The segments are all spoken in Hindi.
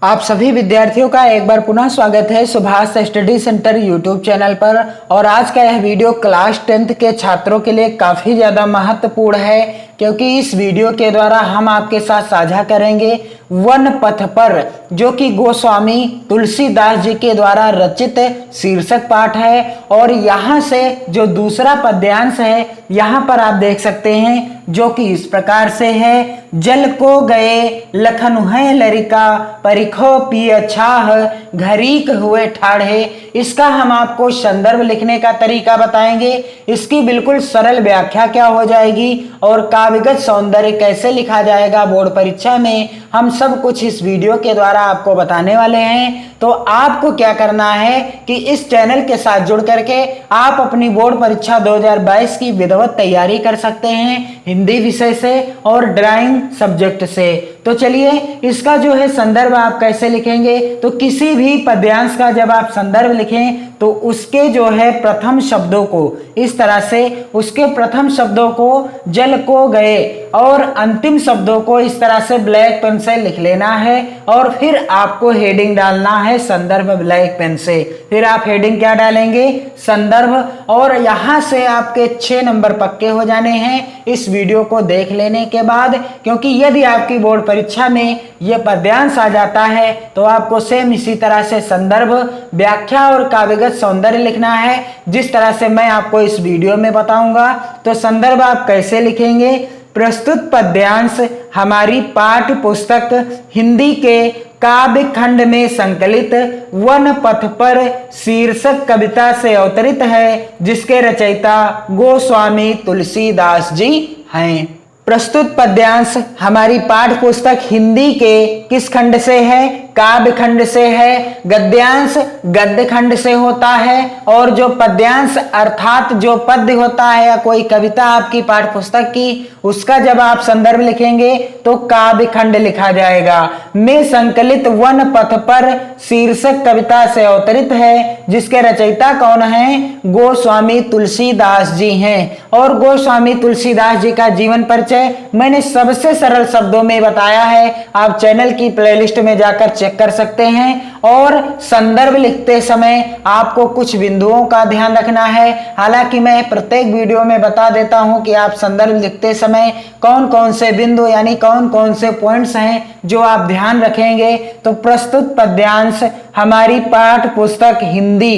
आप सभी विद्यार्थियों का एक बार पुनः स्वागत है Subhash study centre YouTube channel पर। और आज का यह वीडियो क्लास 10th के छात्रों के लिए काफ़ी ज़्यादा महत्वपूर्ण है, क्योंकि इस वीडियो के द्वारा हम आपके साथ साझा करेंगे वन पथ पर, जो कि गोस्वामी तुलसीदास जी के द्वारा रचित शीर्षक पाठ है। और यहाँ से जो दूसरा पद्यांश है, यहाँ पर आप देख सकते हैं, जो कि इस प्रकार से है। जल को गए लखन है लरिका, परिखो पिय छाह, घरीक हुए ठाढ़े। इसका हम आपको संदर्भ लिखने का तरीका बताएंगे, इसकी बिल्कुल सरल व्याख्या क्या हो जाएगी और काव्यगत सौंदर्य कैसे लिखा जाएगा बोर्ड परीक्षा में, हम सब कुछ इस वीडियो के द्वारा आपको बताने वाले हैं। तो आपको क्या करना है कि इस चैनल के साथ जुड़ करके आप अपनी बोर्ड परीक्षा 2022 की विधिवत तैयारी कर सकते हैं, हिंदी विषय से और ड्राइंग सब्जेक्ट से। तो चलिए, इसका जो है संदर्भ आप कैसे लिखेंगे, तो किसी भी पद्यांश का जब आप संदर्भ लिखें तो उसके जो है प्रथम शब्दों को इस तरह से, उसके प्रथम शब्दों को जल को गए और अंतिम शब्दों को इस तरह से ब्लैक पेन से लिख लेना है। और फिर आपको हेडिंग डालना है संदर्भ ब्लैक पेन से। फिर आप हेडिंग क्या डालेंगे, संदर्भ। और यहाँ से आपके 6 नंबर पक्के हो जाने हैं इस वीडियो को देख लेने के बाद, क्योंकि यदि आपकी बोर्ड परीक्षा में यह पद्यांश आ जाता है तो आपको सेम इसी तरह से संदर्भ, व्याख्या और काव्यगत सौंदर्य लिखना है, जिस तरह से मैं आपको इस वीडियो में बताऊंगा। तो संदर्भ आप कैसे लिखेंगे, प्रस्तुत पद्यांश हमारी पाठ्य पुस्तक हिंदी के काव्य खंड में संकलित वन पथ पर शीर्षक कविता से अवतरित है, जिसके रचयिता गोस्वामी तुलसीदास जी हैं। प्रस्तुत पद्यांश हमारी पाठ्य पुस्तक हिंदी के किस खंड से है, काव्य खंड से है। गद्यांश गद्य खंड से होता है, और जो पद्यांश अर्थात जो पद्य होता है या कोई कविता आपकी पाठ्य पुस्तक की, उसका जब आप संदर्भ लिखेंगे तो काव्य खंड लिखा जाएगा। में संकलित वन पथ पर शीर्षक कविता से अवतरित है, जिसके रचयिता कौन है, गोस्वामी तुलसीदास जी हैं। और गोस्वामी तुलसीदास जी का जीवन परिचय मैंने सबसे सरल शब्दों में बताया है, आप चैनल की प्लेलिस्ट में जाकर चेक कर सकते हैं। और संदर्भ लिखते समय आपको कुछ बिंदुओं का ध्यान रखना है। हालांकि मैं प्रत्येक वीडियो में बता देता हूं कि आप संदर्भ लिखते समय कौन कौन से बिंदु यानी कौन कौन से पॉइंट्स हैं जो आप ध्यान रखेंगे। तो प्रस्तुत पद्यांश हमारी पाठ्य पुस्तक हिंदी,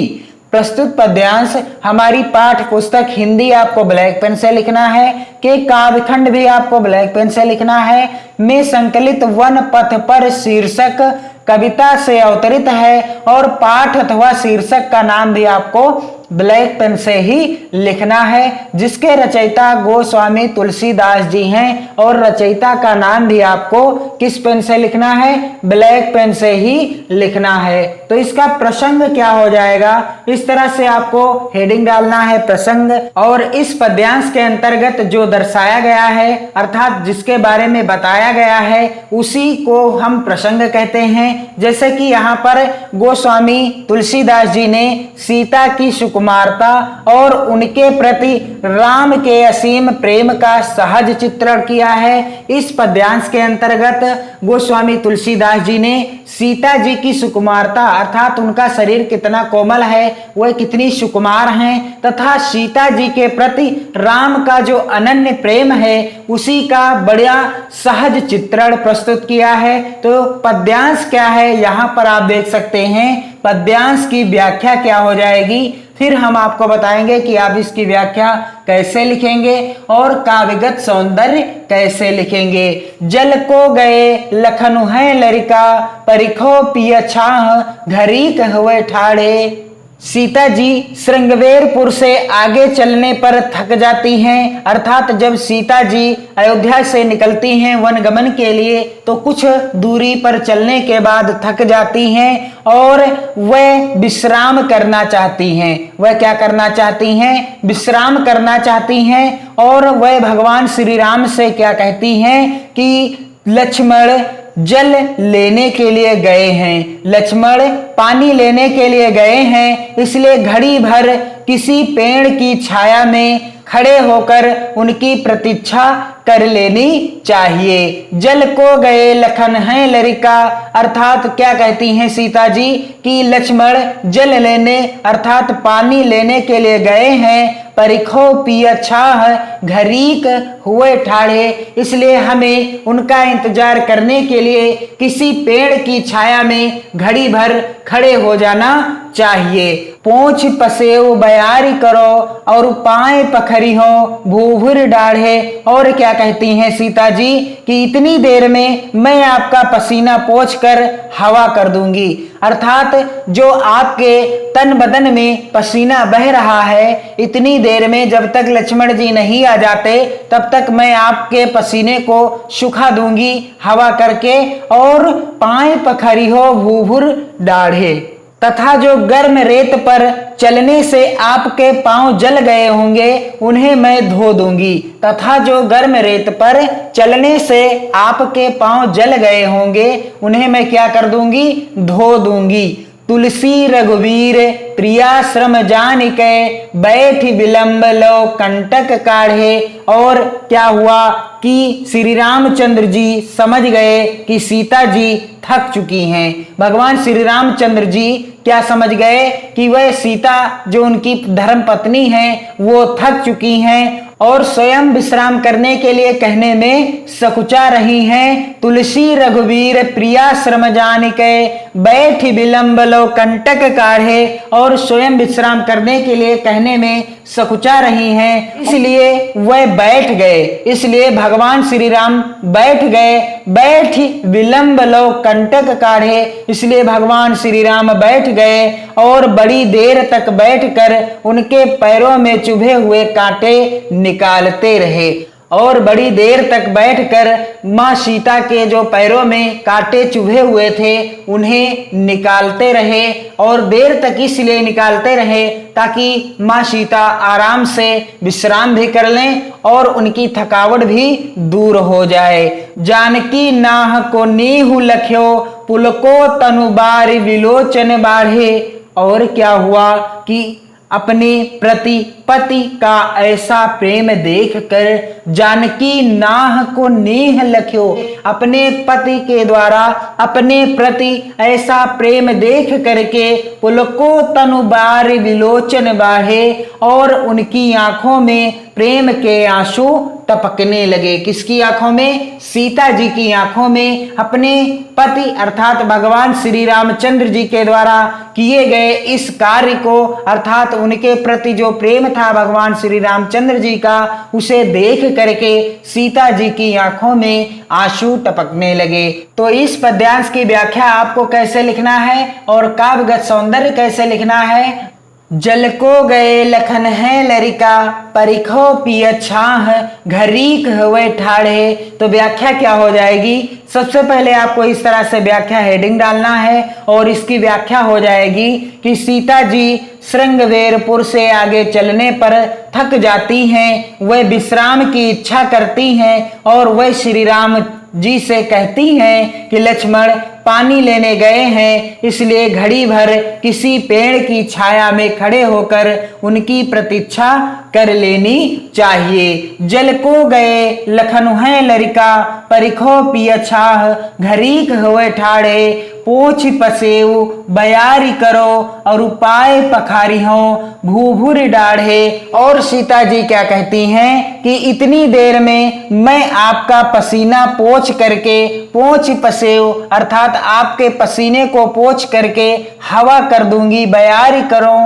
प्रस्तुत पद्यांश हमारी पाठ्य पुस्तक हिंदी आपको ब्लैक पेन से लिखना है, कि काव्यखंड भी आपको ब्लैक पेन से लिखना है। में संकलित वन पथ पर शीर्षक कविता से अवतरित है, और पाठ अथवा शीर्षक का नाम भी आपको ब्लैक पेन से ही लिखना है, जिसके रचयिता गोस्वामी तुलसीदास जी हैं। और रचयिता का नाम भी आपको किस पेन से लिखना है, ब्लैक पेन से ही लिखना है। तो इसका प्रसंग क्या हो जाएगा, इस तरह से आपको हेडिंग डालना है प्रसंग। और इस पद्यांश के अंतर्गत जो दर्शाया गया है, अर्थात जिसके बारे में बताया गया है, उसी को हम प्रसंग कहते हैं। जैसे कि यहाँ पर गोस्वामी तुलसीदास जी ने सीता की सुकुमारता और उनके प्रति राम के असीम प्रेम का सहज चित्रण किया है। इस पद्यांश के अंतर्गत गोस्वामी तुलसीदास जी ने सीता जी की सुकुमारता, अर्थात उनका शरीर कितना कोमल है, वह कितनी सुकुमार हैं, तथा सीता जी के प्रति राम का जो अनन्य प्रेम है, उसी का बड़ा सहज चित्रण प्रस्तुत किया है। तो पद्यांश क्या है, यहाँ पर आप देख सकते हैं पद्यांश की व्याख्या क्या हो जाएगी। फिर हम आपको बताएंगे कि आप इसकी व्याख्या कैसे लिखेंगे और काव्यगत सौंदर्य कैसे लिखेंगे। जल को गए लखनु है लरिका, परिखो पिय छाह, घरीक हुए ठाढ़े। सीता जी श्रृंगवेरपुर से आगे चलने पर थक जाती हैं, अर्थात जब सीता जी अयोध्या से निकलती हैं वनगमन के लिए, तो कुछ दूरी पर चलने के बाद थक जाती हैं और वह विश्राम करना चाहती हैं। वह क्या करना चाहती हैं, विश्राम करना चाहती हैं। और वह भगवान श्री राम से क्या कहती हैं कि लक्ष्मण जल लेने के लिए गए हैं, लक्ष्मण पानी लेने के लिए गए हैं, इसलिए घड़ी भर किसी पेड़ की छाया में खड़े होकर उनकी प्रतीक्षा कर लेनी चाहिए। जल को गए लखन है लरिका, अर्थात क्या कहती हैं सीता जी कि लक्ष्मण जल लेने अर्थात पानी लेने के लिए गए हैं। परिखो पिय छाह, घरीक हुए ठाढ़े, इसलिए हमें उनका इंतजार करने के लिए किसी पेड़ की छाया में घड़ी भर खड़े हो जाना चाहिए। पोंछ पसेव बयारी करो और पाए पखरी हो भूभुर डाढ़े। और क्या कहती हैं सीता जी कि इतनी देर में मैं आपका पसीना पोंछ कर हवा कर दूंगी, अर्थात जो आपके तन बदन में पसीना बह रहा है, इतनी देर में जब तक लक्ष्मण जी नहीं आ जाते तब तक मैं आपके पसीने को सुखा दूंगी हवा करके। और पाए पखरी हो भूभुर डाढ़े, तथा जो गर्म रेत पर चलने से आपके पांव जल गए होंगे उन्हें मैं धो दूंगी। तथा जो गर्म रेत पर चलने से आपके पांव जल गए होंगे उन्हें मैं क्या कर दूंगी, धो दूंगी। तुलसी रघुवीर प्रियाश्रम जानिके बैठ विलंब लो कंटक काढ़े। और क्या हुआ कि श्री रामचंद्र जी समझ गए कि सीता जी थक चुकी हैं। भगवान श्री रामचंद्र जी क्या समझ गए कि वह सीता जो उनकी धर्म पत्नी हैं वो थक चुकी हैं और स्वयं विश्राम करने के लिए कहने में सकुचा रही हैं। तुलसी रघुवीर प्रियाश्रम जानिके बैठ विलंब लो कंटक काढ़े, और स्वयं विश्राम करने के लिए कहने में सकुचा रही हैं, इसलिए वह बैठ गए। इसलिए भगवान श्री राम बैठ गए। बैठ विलंब लो कंटक काढ़े, इसलिए भगवान श्री राम बैठ गए और बड़ी देर तक बैठकर उनके पैरों में चुभे हुए कांटे निकालते रहे। और बड़ी देर तक बैठकर माँ सीता के जो पैरों में कांटे चुभे हुए थे उन्हें निकालते रहे। और देर तक इसलिए निकालते रहे ताकि माँ सीता आराम से विश्राम भी कर लें और उनकी थकावट भी दूर हो जाए। जानकी नाह को नीहु लख्यो पुलको तनुबारी विलोचन बाढ़े। और क्या हुआ कि अपने प्रति पति का ऐसा प्रेम देखकर जानकी नाह को नेह लख्यो, अपने पति के द्वारा अपने प्रति ऐसा प्रेम देख करके पुलको तनुबार विलोचन बाढ़े, और उनकी आंखों में प्रेम के आंसू टपकने लगे। किसकी आंखों में? सीता जी की आंखों में। अपने पति अर्थात भगवान श्री रामचंद्र जी के द्वारा किए गए इस कार्य को अर्थात उनके प्रति जो प्रेम था भगवान श्री रामचंद्र जी का, उसे देख करके सीता जी की आंखों में आंसू टपकने लगे। तो इस पद्यांश की व्याख्या आपको कैसे लिखना है और काव्यगत सौंदर्य कैसे लिखना है। जल को गए लखन है लरिका, परिखो पिय छाह, घरीक हुए ठाढ़े। तो व्याख्या क्या हो जाएगी? सबसे पहले आपको इस तरह से व्याख्या हेडिंग डालना है और इसकी व्याख्या हो जाएगी कि सीता जी श्रृंगवेरपुर से आगे चलने पर थक जाती हैं, वह विश्राम की इच्छा करती हैं और वह श्री राम जी से कहती हैं कि लक्ष्मण पानी लेने गए हैं, इसलिए घड़ी भर किसी पेड़ की छाया में खड़े होकर उनकी प्रतीक्षा कर लेनी चाहिए। जल को गए लखनु है लरिका, परिखो पिय छाह, घरीक हुए ठाढ़े, पोछ पसेव बयारी करो और उपाय पखारी हो भूभुर डाढ़े। और सीता जी क्या कहती हैं कि इतनी देर में मैं आपका पसीना पोंछ करके, पोंछ पसेव अर्थात आपके पसीने को पोंछ करके हवा कर दूंगी, बयारी करो,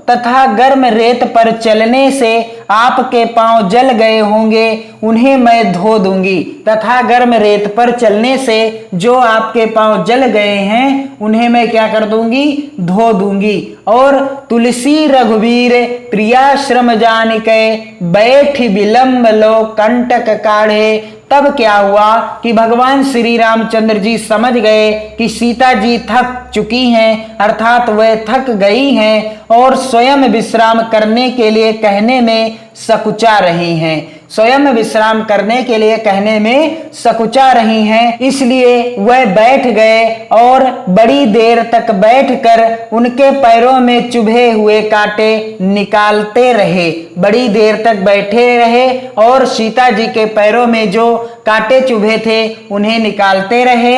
तथा गर्म रेत पर चलने से आपके पांव जल गए होंगे उन्हें मैं धो दूंगी। तथा गर्म रेत पर चलने से जो आपके पांव जल गए हैं उन्हें मैं क्या कर दूंगी? धो दूंगी। और तुलसी रघुवीर प्रियाश्रम जानिके, बैठ विलंब लो कंटक काढ़े। तब क्या हुआ कि भगवान श्री रामचंद्र जी समझ गए कि सीता जी थक चुकी हैं, अर्थात वह थक गई हैं और स्वयं विश्राम करने के लिए कहने में सकुचा रही हैं। स्वयं विश्राम करने के लिए कहने में सकुचा रही हैं, इसलिए वह बैठ गए और बड़ी देर तक बैठकर उनके पैरों में चुभे हुए कांटे निकालते रहे। बड़ी देर तक बैठे रहे और सीता जी के पैरों में जो कांटे चुभे थे उन्हें निकालते रहे।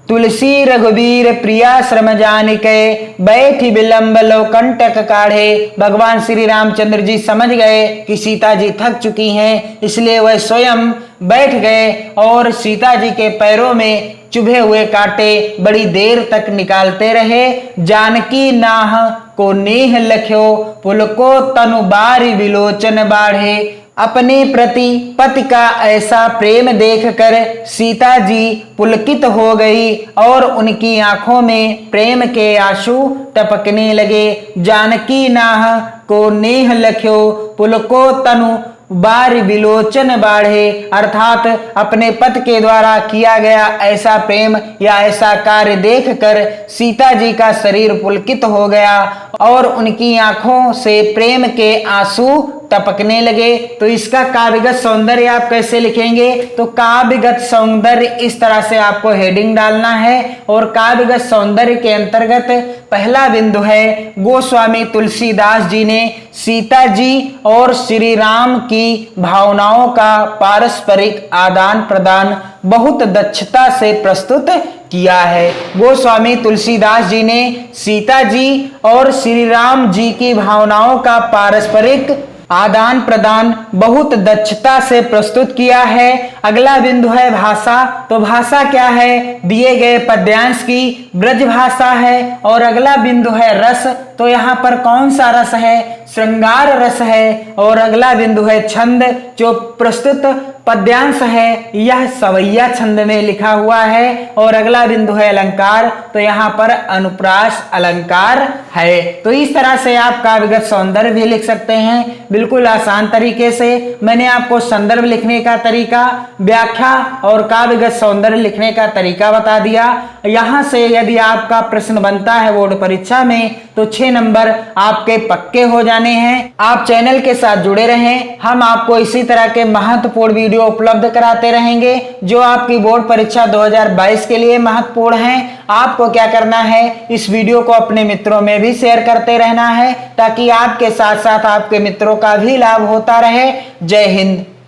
तुलसी रघुवीर प्रिया श्रम जानिके बैठी विलंब लो कंटक काढ़े। भगवान श्री रामचंद्र जी समझ गए कि सीता जी थक चुकी हैं, इसलिए वह स्वयं बैठ गए और सीता जी के पैरों में चुभे हुए कांटे बड़ी देर तक निकालते रहे। जानकी नाह को नेह लख्यो पुलको तनु बारी विलोचन बाढ़े। अपने प्रति पति का ऐसा प्रेम देखकर सीता जी पुलकित हो गई और उनकी आंखों में प्रेम के आंसू टपकने लगे। जानकी नाह को नेह लख्यो पुलको तनु बार विलोचन बाढ़े, अर्थात अपने पति के द्वारा किया गया ऐसा प्रेम या ऐसा कार्य देखकर सीता जी का शरीर पुलकित हो गया और उनकी आंखों से प्रेम के आंसू टपकने लगे। तो इसका काव्यगत सौंदर्य आप कैसे लिखेंगे? तो काव्यगत सौंदर्य इस तरह से आपको हेडिंग डालना है और काव्यगत सौंदर्य के अंतर्गत पहला बिंदु है गोस्वामी तुलसीदास जी ने सीता जी और श्री राम की भावनाओं का पारस्परिक आदान प्रदान बहुत दक्षता से प्रस्तुत किया है। गोस्वामी तुलसीदास जी ने सीता जी और श्री राम जी की भावनाओं का पारस्परिक आदान प्रदान बहुत दक्षता से प्रस्तुत किया है। अगला बिंदु है भाषा। तो भाषा क्या है? दिए गए पद्यांश की ब्रज भाषा है। और अगला बिंदु है रस। तो यहाँ पर कौन सा रस है? श्रृंगार रस है। और अगला बिंदु है छंद। जो प्रस्तुत पद्यांश है यह सवैया छंद में लिखा हुआ है। और अगला बिंदु है अलंकार। तो यहाँ पर अनुप्रास अलंकार है। तो इस तरह से आप काव्यगत सौंदर्य भी लिख सकते हैं बिल्कुल आसान तरीके से। मैंने आपको संदर्भ लिखने का तरीका, व्याख्या और काव्यगत सौंदर्य लिखने का तरीका बता दिया। यहाँ से यदि आपका प्रश्न बनता है बोर्ड परीक्षा में तो 6 नंबर आपके पक्के हो जाने हैं। आप चैनल के साथ जुड़े रहें, हम आपको इसी तरह के महत्वपूर्ण वीडियो उपलब्ध कराते रहेंगे जो आपकी बोर्ड परीक्षा 2022 के लिए महत्वपूर्ण हैं। आपको क्या करना है, इस वीडियो को अपने मित्रों में भी शेयर करते रहना है ताकि आपके साथ साथ आपके मित्रों का भी लाभ होता रहे। जय हिंद।